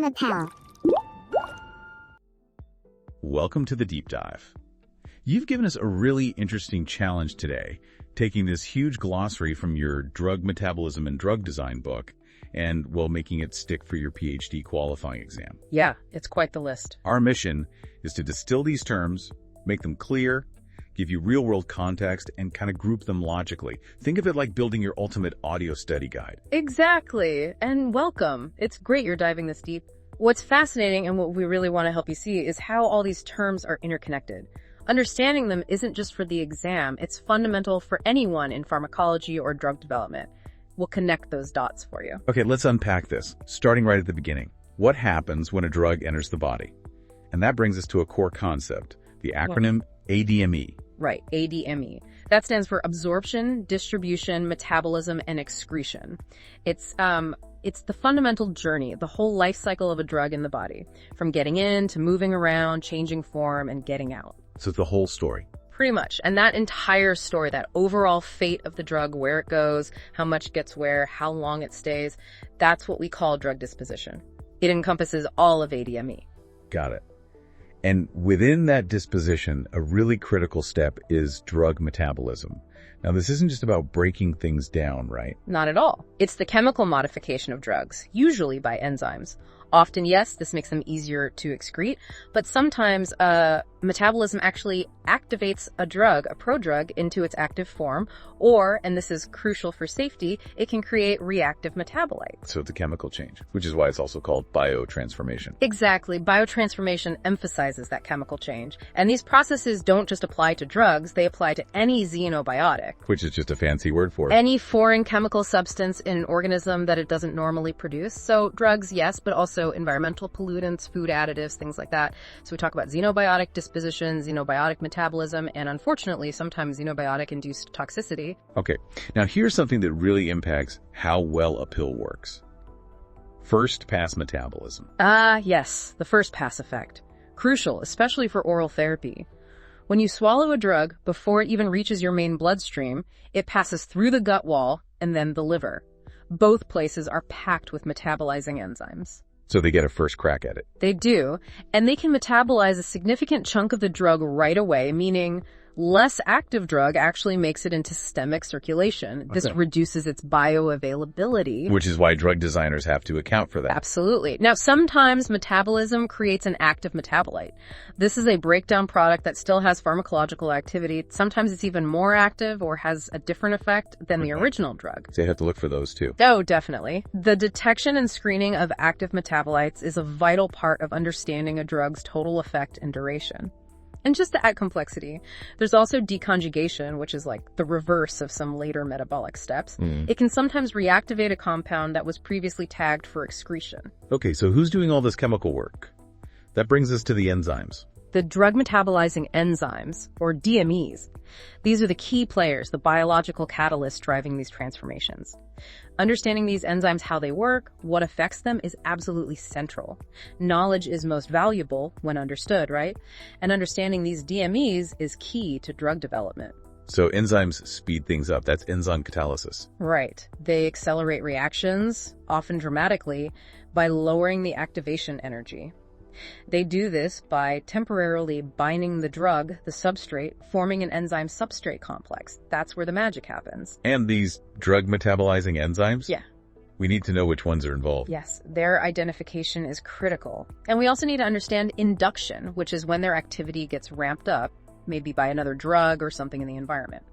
lapel. Welcome to the Deep Dive. You've given us a really interesting challenge today, taking this huge glossary from your Drug Metabolism and Drug Design book and, well, making it stick for your PhD qualifying exam. Yeah, it's quite the list. Our mission is to distill these terms, make them clear, give you real-world context, and kind of group them logically. Think of it like building your ultimate audio study guide. Exactly. And welcome. It's great you're diving this deep. What's fascinating and what we really want to help you see is how all these terms are interconnected. Understanding them isn't just for the exam, it's fundamental for anyone in pharmacology or drug development. We'll connect those dots for you. Okay, let's unpack this, starting right at the beginning. What happens when a drug enters the body? And that brings us to a core concept, the acronym ADME. Right, ADME. That stands for absorption, distribution, metabolism, and excretion. It's the fundamental journey, the whole life cycle of a drug in the body, from getting in to moving around, changing form, and getting out. So it's the whole story. Pretty much. And that entire story, that overall fate of the drug, where it goes, how much gets where, how long it stays, that's what we call drug disposition. It encompasses all of ADME. Got it. And within that disposition, a really critical step is drug metabolism. Now, this isn't just about breaking things down, right? Not at all. It's the chemical modification of drugs, usually by enzymes. Often, yes, this makes them easier to excrete, but sometimes metabolism actually activates a drug, a prodrug, into its active form, or, and this is crucial for safety, it can create reactive metabolites. So it's a chemical change, which is why it's also called biotransformation. Exactly. Biotransformation emphasizes that chemical change. And these processes don't just apply to drugs, they apply to any xenobiotic. Which is just a fancy word for it. Any foreign chemical substance in an organism that it doesn't normally produce. So drugs, yes, but also environmental pollutants, food additives, things like that. So we talk about xenobiotic disposition, xenobiotic metabolism, and unfortunately, sometimes xenobiotic-induced toxicity. Okay, now here's something that really impacts how well a pill works. First pass metabolism. Yes, the first pass effect. Crucial, especially for oral therapy. When you swallow a drug, before it even reaches your main bloodstream, it passes through the gut wall and then the liver. Both places are packed with metabolizing enzymes. So they get a first crack at it. They do, and they can metabolize a significant chunk of the drug right away, meaning less active drug actually makes it into systemic circulation. This reduces its bioavailability. Which is why drug designers have to account for that. Absolutely. Now, sometimes metabolism creates an active metabolite. This is a breakdown product that still has pharmacological activity. Sometimes it's even more active or has a different effect than the original drug. So you have to look for those too. Oh, definitely. The detection and screening of active metabolites is a vital part of understanding a drug's total effect and duration. And just to add complexity, there's also deconjugation, which is like the reverse of some later metabolic steps. It can sometimes reactivate a compound that was previously tagged for excretion. Okay, so who's doing all this chemical work? That brings us to the enzymes. The drug metabolizing enzymes, or DMEs. These are the key players, the biological catalysts driving these transformations. Understanding these enzymes, how they work, what affects them is absolutely central. Knowledge is most valuable when understood, right? And understanding these DMEs is key to drug development. So enzymes speed things up. That's enzyme catalysis. Right. They accelerate reactions, often dramatically, by lowering the activation energy. They do this by temporarily binding the drug, the substrate, forming an enzyme substrate complex. That's where the magic happens. And these drug metabolizing enzymes? Yeah. We need to know which ones are involved. Yes, their identification is critical. And we also need to understand induction, which is when their activity gets ramped up, maybe by another drug or something in the environment.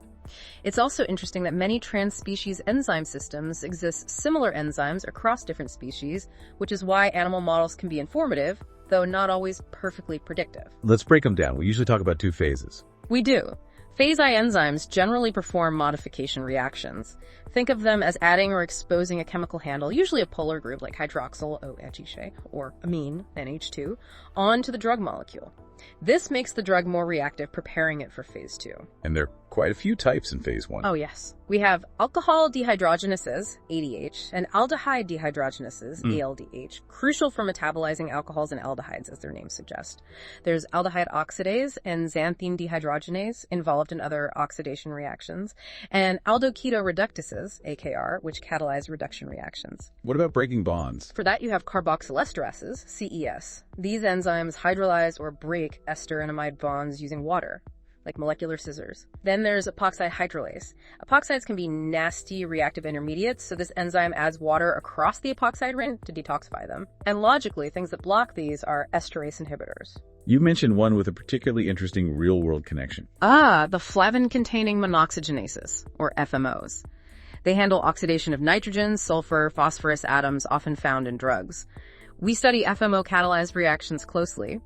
It's also interesting that many trans-species enzyme systems exist similar enzymes across different species, which is why animal models can be informative, though not always perfectly predictive. Let's break them down. We usually talk about two phases. We do. Phase I enzymes generally perform modification reactions. Think of them as adding or exposing a chemical handle, usually a polar group like hydroxyl OH, or amine, NH2, onto the drug molecule. This makes the drug more reactive, preparing it for phase 2. And there are quite a few types in phase 1. Oh, yes. We have alcohol dehydrogenases, ADH, and aldehyde dehydrogenases, ALDH, crucial for metabolizing alcohols and aldehydes, as their names suggest. There's aldehyde oxidase and xanthine dehydrogenase involved in other oxidation reactions, and aldoketoreductases, oxidarases, AKR, which catalyze reduction reactions. What about breaking bonds? For that, you have carboxylesterases, CES. These enzymes hydrolyze or break ester and amide bonds using water, like molecular scissors. Then there's epoxide hydrolase. Epoxides can be nasty reactive intermediates, so this enzyme adds water across the epoxide ring to detoxify them. And logically, things that block these are esterase inhibitors. You mentioned one with a particularly interesting real-world connection. The flavin-containing monoxygenases, or FMOs. They handle oxidation of nitrogen, sulfur, phosphorus atoms often found in drugs. We study FMO-catalyzed reactions closely.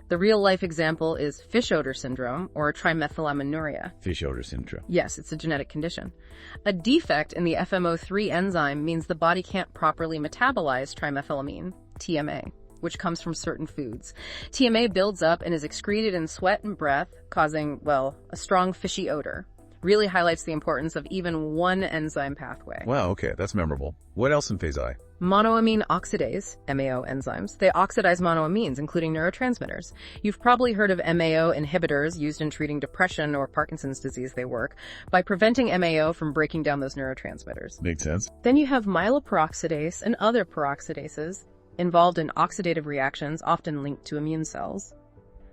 The real-life example is fish odor syndrome, or trimethylaminoria. Fish odor syndrome. Yes, it's a genetic condition. A defect in the FMO3 enzyme means the body can't properly metabolize trimethylamine, TMA, which comes from certain foods. TMA builds up and is excreted in sweat and breath, causing, well, a strong fishy odor. Really highlights the importance of even one enzyme pathway. Wow, okay, that's memorable. What else in phase I? Monoamine oxidase, MAO enzymes. They oxidize monoamines, including neurotransmitters. You've probably heard of MAO inhibitors used in treating depression or Parkinson's disease. They work by preventing MAO from breaking down those neurotransmitters. Makes sense. Then you have myeloperoxidase and other peroxidases involved in oxidative reactions, often linked to immune cells.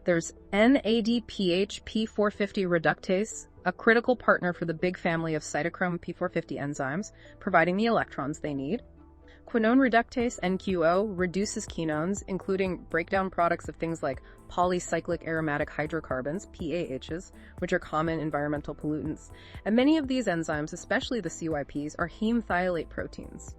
There's NADPH P450 reductase, a critical partner for the big family of cytochrome P450 enzymes, providing the electrons they need. Quinone reductase, NQO, reduces quinones, including breakdown products of things like polycyclic aromatic hydrocarbons, PAHs, which are common environmental pollutants. And many of these enzymes, especially the CYPs, are heme thiolate proteins.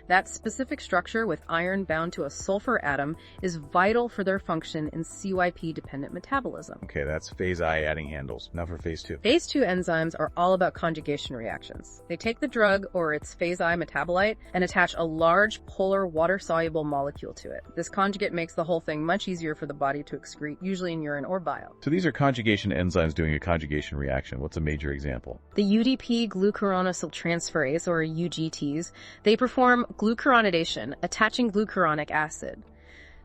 That specific structure with iron bound to a sulfur atom is vital for their function in CYP-dependent metabolism. Okay, that's phase I adding handles. Now for phase II. Phase II enzymes are all about conjugation reactions. They take the drug or its phase I metabolite and attach a large polar water-soluble molecule to it. This conjugate makes the whole thing much easier for the body to excrete, usually in urine or bile. So these are conjugation enzymes doing a conjugation reaction. What's a major example? The UDP glucuronidyltransferase, or UGTs, they perform glucuronidation, attaching glucuronic acid.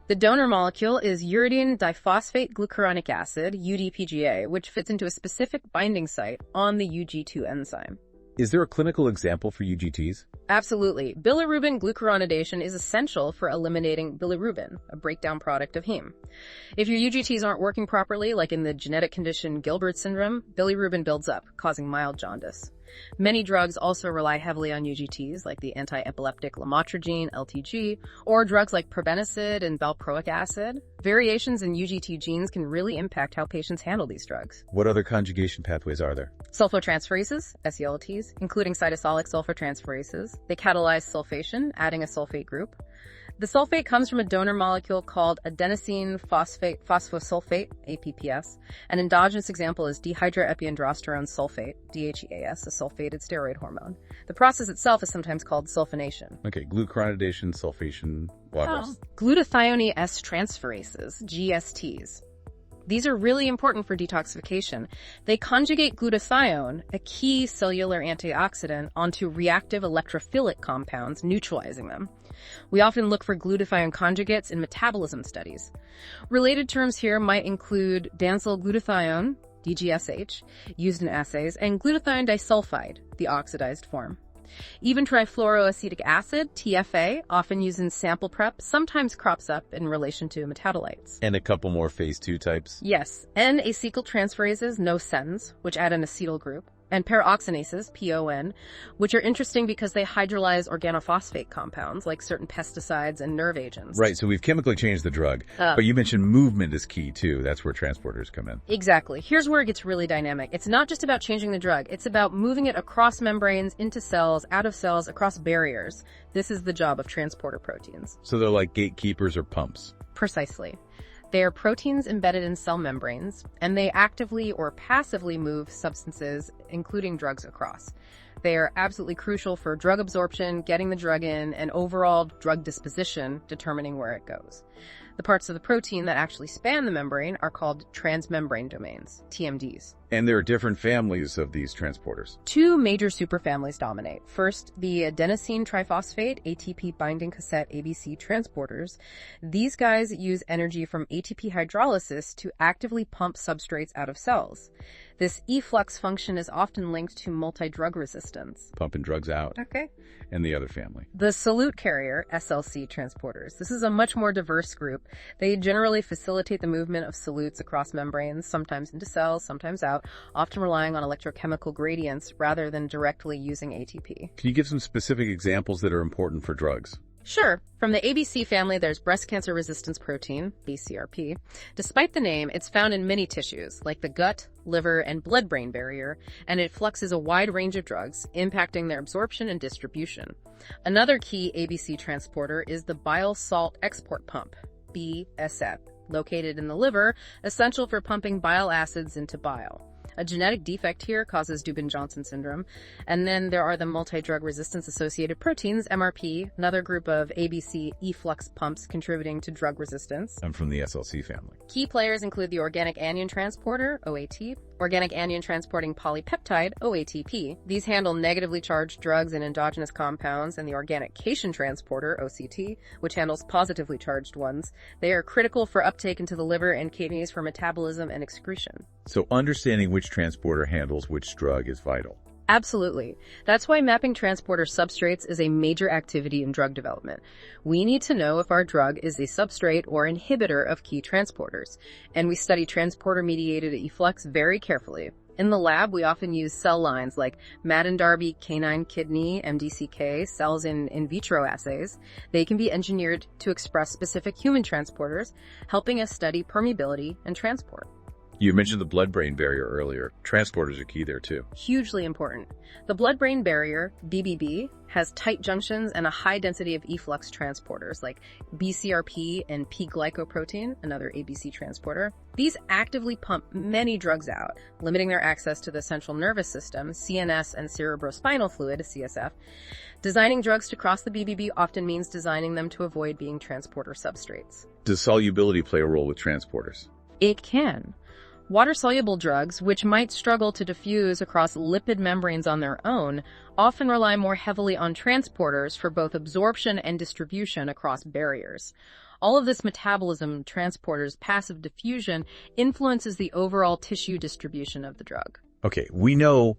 The donor molecule is uridine diphosphate glucuronic acid, UDPGA, which fits into a specific binding site on the UG2 enzyme. Is there a clinical example for UGTs? Absolutely. Bilirubin glucuronidation is essential for eliminating bilirubin, a breakdown product of heme. If your UGTs aren't working properly, like in the genetic condition Gilbert syndrome, bilirubin builds up, causing mild jaundice. Many drugs also rely heavily on UGTs, like the anti-epileptic lamotrigine, LTG, or drugs like probenecid and valproic acid. Variations in UGT genes can really impact how patients handle these drugs. What other conjugation pathways are there? Sulfotransferases, SELTs, including cytosolic sulfotransferases. They catalyze sulfation, adding a sulfate group. The sulfate comes from a donor molecule called adenosine phosphosulfate, APPS. An endogenous example is dehydroepiandrosterone sulfate, DHEAS, a sulfated steroid hormone. The process itself is sometimes called sulfonation. Okay, glucuronidation, sulfation, what else? Glutathione S transferases, GSTs. These are really important for detoxification. They conjugate glutathione, a key cellular antioxidant, onto reactive electrophilic compounds, neutralizing them. We often look for glutathione conjugates in metabolism studies. Related terms here might include dansyl glutathione, DGSH, used in assays, and glutathione disulfide, the oxidized form. Even trifluoroacetic acid, TFA, often used in sample prep, sometimes crops up in relation to metabolites. And a couple more phase II types? Yes, N-acetyltransferases, NOSENs, which add an acetyl group, and peroxinases, PON, which are interesting because they hydrolyze organophosphate compounds like certain pesticides and nerve agents. Right, so we've chemically changed the drug, but you mentioned movement is key too. That's where transporters come in. Exactly. Here's where it gets really dynamic. It's not just about changing the drug. It's about moving it across membranes, into cells, out of cells, across barriers. This is the job of transporter proteins. So they're like gatekeepers or pumps. Precisely. They are proteins embedded in cell membranes, and they actively or passively move substances, including drugs, across. They are absolutely crucial for drug absorption, getting the drug in, and overall drug disposition, determining where it goes. The parts of the protein that actually span the membrane are called transmembrane domains, TMDs. And there are different families of these transporters. Two major superfamilies dominate. First, the adenosine triphosphate, ATP binding cassette ABC transporters. These guys use energy from ATP hydrolysis to actively pump substrates out of cells. This efflux function is often linked to multi-drug resistance. Pumping drugs out. Okay. And the other family. The solute carrier, SLC transporters. This is a much more diverse group. They generally facilitate the movement of solutes across membranes, sometimes into cells, sometimes out, often relying on electrochemical gradients rather than directly using ATP. Can you give some specific examples that are important for drugs? Sure. From the ABC family, there's breast cancer resistance protein, BCRP. Despite the name, it's found in many tissues, like the gut, liver, and blood-brain barrier, and it fluxes a wide range of drugs, impacting their absorption and distribution. Another key ABC transporter is the bile salt export pump, BSF, located in the liver, essential for pumping bile acids into bile. A genetic defect here causes Dubin-Johnson syndrome. And then there are the multi-drug resistance-associated proteins, MRP, another group of ABC efflux pumps contributing to drug resistance. I'm from the SLC family. Key players include the organic anion transporter, OAT, organic anion transporting polypeptide, OATP. These handle negatively charged drugs and endogenous compounds, and the organic cation transporter, OCT, which handles positively charged ones. They are critical for uptake into the liver and kidneys for metabolism and excretion. So understanding which transporter handles which drug is vital. Absolutely. That's why mapping transporter substrates is a major activity in drug development. We need to know if our drug is a substrate or inhibitor of key transporters, and we study transporter-mediated efflux very carefully. In the lab, we often use cell lines like Madden-Darby canine kidney, MDCK, cells in vitro assays. They can be engineered to express specific human transporters, helping us study permeability and transport. You mentioned the blood-brain barrier earlier. Transporters are key there too. Hugely important. The blood-brain barrier, BBB, has tight junctions and a high density of efflux transporters like BCRP and P-glycoprotein, another ABC transporter. These actively pump many drugs out, limiting their access to the central nervous system, CNS, and cerebrospinal fluid, CSF. Designing drugs to cross the BBB often means designing them to avoid being transporter substrates. Does solubility play a role with transporters? It can. Water-soluble drugs, which might struggle to diffuse across lipid membranes on their own, often rely more heavily on transporters for both absorption and distribution across barriers. All of this metabolism, transporters, passive diffusion, influences the overall tissue distribution of the drug. Okay, we know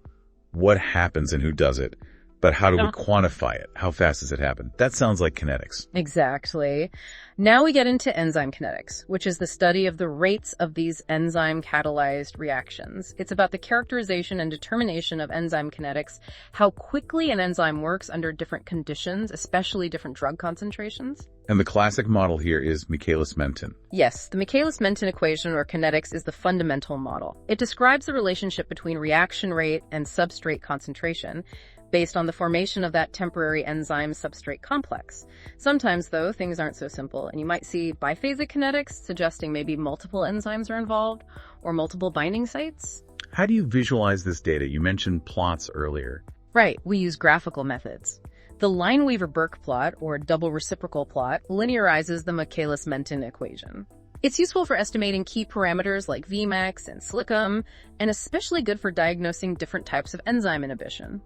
what happens and who does it, but how do we quantify it? How fast does it happen? That sounds like kinetics. Exactly. Now we get into enzyme kinetics, which is the study of the rates of these enzyme-catalyzed reactions. It's about the characterization and determination of enzyme kinetics, how quickly an enzyme works under different conditions, especially different drug concentrations. And the classic model here is Michaelis-Menten. Yes, the Michaelis-Menten equation, or kinetics, is the fundamental model. It describes the relationship between reaction rate and substrate concentration, based on the formation of that temporary enzyme-substrate complex. Sometimes, though, things aren't so simple, and you might see biphasic kinetics, suggesting maybe multiple enzymes are involved, or multiple binding sites. How do you visualize this data? You mentioned plots earlier. Right, we use graphical methods. The Lineweaver-Burke plot, or double reciprocal plot, linearizes the Michaelis-Menten equation. It's useful for estimating key parameters like Vmax and silicum, and especially good for diagnosing different types of enzyme inhibition.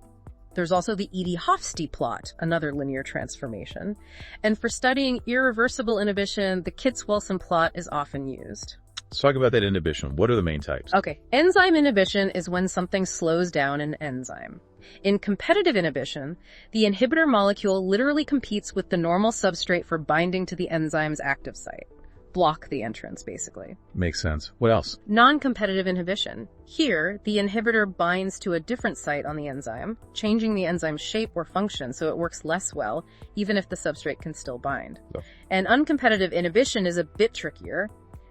There's also the Edey-Hofstee plot, another linear transformation. And for studying irreversible inhibition, the Kitts-Wilson plot is often used. Let's talk about that inhibition. What are the main types? Okay, enzyme inhibition is when something slows down an enzyme. In competitive inhibition, the inhibitor molecule literally competes with the normal substrate for binding to the enzyme's active site. Block the entrance, basically. Makes sense. What else? Non-competitive inhibition. Here, the inhibitor binds to a different site on the enzyme, changing the enzyme's shape or function so it works less well, even if the substrate can still bind. Oh. And uncompetitive inhibition is a bit trickier.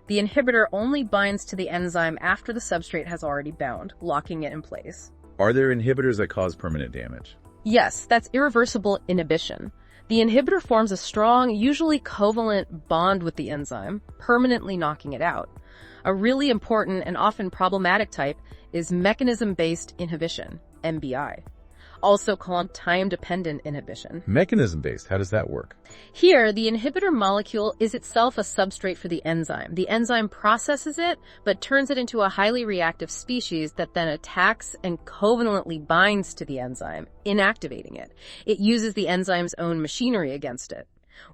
The inhibitor only binds to the enzyme after the substrate has already bound, locking it in place. Are there inhibitors that cause permanent damage? Yes, that's irreversible inhibition. The inhibitor forms a strong, usually covalent bond with the enzyme, permanently knocking it out. A really important and often problematic type is mechanism-based inhibition, MBI. also called time-dependent inhibition. Mechanism-based, how does that work? Here, the inhibitor molecule is itself a substrate for the enzyme. The enzyme processes it, but turns it into a highly reactive species that then attacks and covalently binds to the enzyme, inactivating it. It uses the enzyme's own machinery against it.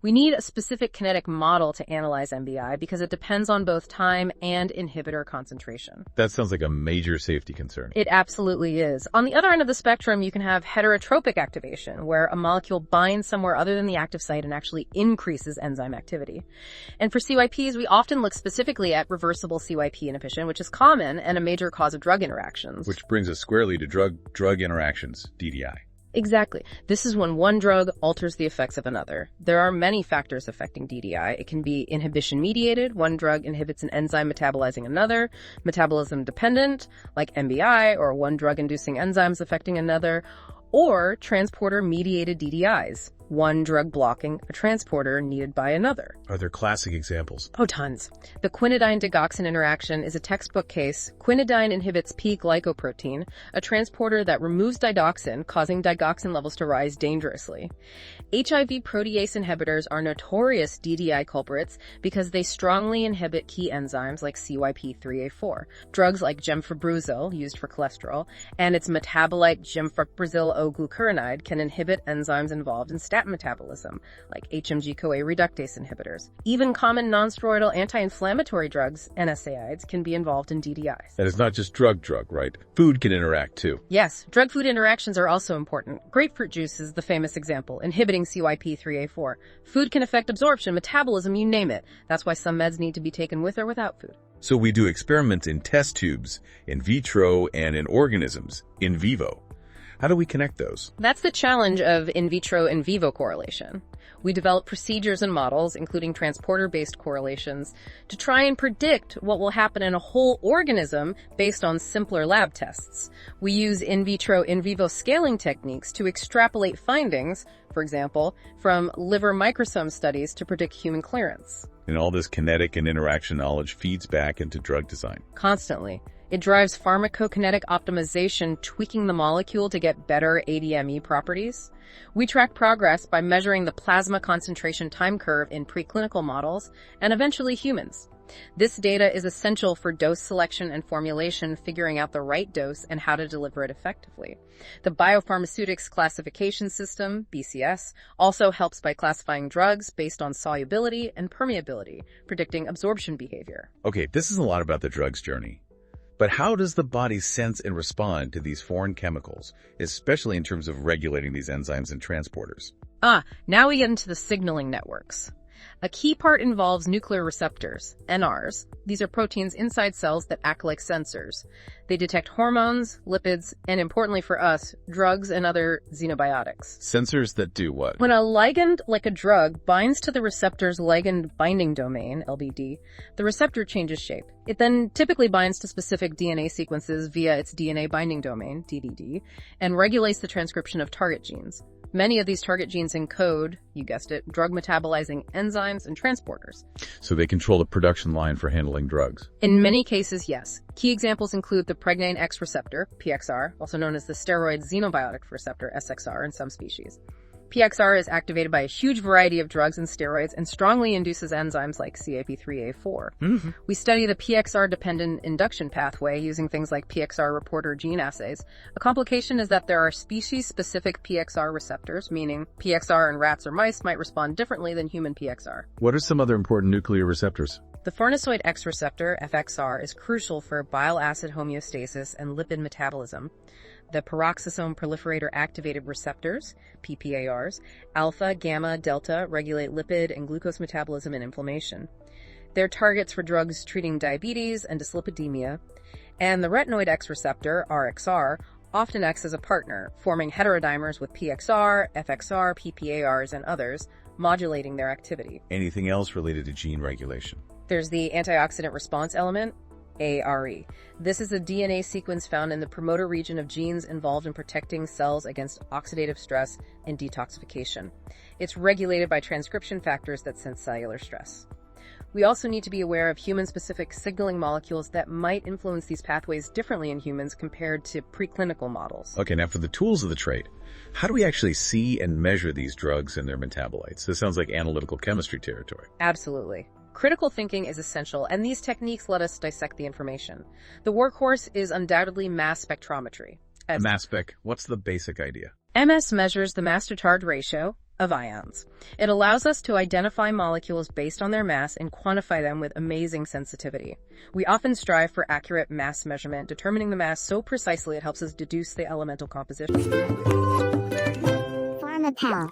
We need a specific kinetic model to analyze MBI because it depends on both time and inhibitor concentration. That sounds like a major safety concern. It absolutely is. On the other end of the spectrum, you can have heterotropic activation, where a molecule binds somewhere other than the active site and actually increases enzyme activity. And for CYPs, we often look specifically at reversible CYP inhibition, which is common and a major cause of drug interactions. Which brings us squarely to drug interactions, DDI. Exactly. This is when one drug alters the effects of another. There are many factors affecting DDI. It can be inhibition-mediated. One drug inhibits an enzyme metabolizing another. Metabolism-dependent, like MBI, or one drug inducing enzymes affecting another. Or transporter-mediated DDIs. One drug blocking a transporter needed by another. Are there classic examples? Oh, tons. The quinidine-digoxin interaction is a textbook case. Quinidine inhibits P-glycoprotein, a transporter that removes digoxin, causing digoxin levels to rise dangerously. HIV protease inhibitors are notorious DDI culprits because they strongly inhibit key enzymes like CYP3A4. Drugs like gemfibrozil, used for cholesterol, and its metabolite gemfibrozil O-glucuronide can inhibit enzymes involved in statin metabolism, like HMG-CoA reductase inhibitors. Even common nonsteroidal anti-inflammatory drugs, NSAIDs, can be involved in DDIs. That is not just drug, right? Food can interact too. Yes, drug-food interactions are also important. Grapefruit juice is the famous example, inhibiting CYP3A4. Food can affect absorption, metabolism, you name it. That's why some meds need to be taken with or without food. So we do experiments in test tubes, in vitro, and in organisms, in vivo. How do we connect those? That's the challenge of in vitro in vivo correlation. We develop procedures and models, including transporter-based correlations, to try and predict what will happen in a whole organism based on simpler lab tests. We use in vitro in vivo scaling techniques to extrapolate findings, for example, from liver microsome studies to predict human clearance. And all this kinetic and interaction knowledge feeds back into drug design. Constantly. It drives pharmacokinetic optimization, tweaking the molecule to get better ADME properties. We track progress by measuring the plasma concentration time curve in preclinical models and eventually humans. This data is essential for dose selection and formulation, figuring out the right dose and how to deliver it effectively. The Biopharmaceutics Classification System, BCS, also helps by classifying drugs based on solubility and permeability, predicting absorption behavior. Okay, this is a lot about the drug's journey. But how does the body sense and respond to these foreign chemicals, especially in terms of regulating these enzymes and transporters? Now we get into the signaling networks. A key part involves nuclear receptors, NRs. These are proteins inside cells that act like sensors. They detect hormones, lipids, and importantly for us, drugs and other xenobiotics. Sensors that do what? When a ligand, like a drug, binds to the receptor's ligand binding domain, LBD, the receptor changes shape. It then typically binds to specific DNA sequences via its DNA binding domain, DDD, and regulates the transcription of target genes. Many of these target genes encode, you guessed it, drug-metabolizing enzymes and transporters. So they control the production line for handling drugs? In many cases, yes. Key examples include the pregnein X receptor, PXR, also known as the steroid xenobiotic receptor, SXR, in some species. PXR is activated by a huge variety of drugs and steroids and strongly induces enzymes like CYP3A4. We study the PXR-dependent induction pathway using things like PXR reporter gene assays. A complication is that there are species-specific PXR receptors, meaning PXR in rats or mice might respond differently than human PXR. What are some other important nuclear receptors? The farnesoid X receptor, FXR, is crucial for bile acid homeostasis and lipid metabolism. The peroxisome proliferator activated receptors, PPARs, alpha, gamma, delta, regulate lipid and glucose metabolism and inflammation. They're targets for drugs treating diabetes and dyslipidemia. And the retinoid X receptor, RXR, often acts as a partner, forming heterodimers with PXR, FXR, PPARs, and others, modulating their activity. Anything else related to gene regulation? There's the antioxidant response element, ARE. This is a DNA sequence found in the promoter region of genes involved in protecting cells against oxidative stress and detoxification. It's regulated by transcription factors that sense cellular stress. We also need to be aware of human-specific signaling molecules that might influence these pathways differently in humans compared to preclinical models. Okay, now for the tools of the trade, how do we actually see and measure these drugs and their metabolites? This sounds like analytical chemistry territory. Absolutely. Critical thinking is essential, and these techniques let us dissect the information. The workhorse is undoubtedly mass spectrometry. Mass spec, what's the basic idea? MS measures the mass-to-charge ratio of ions. It allows us to identify molecules based on their mass and quantify them with amazing sensitivity. We often strive for accurate mass measurement, determining the mass so precisely it helps us deduce the elemental composition. Pharma Pal.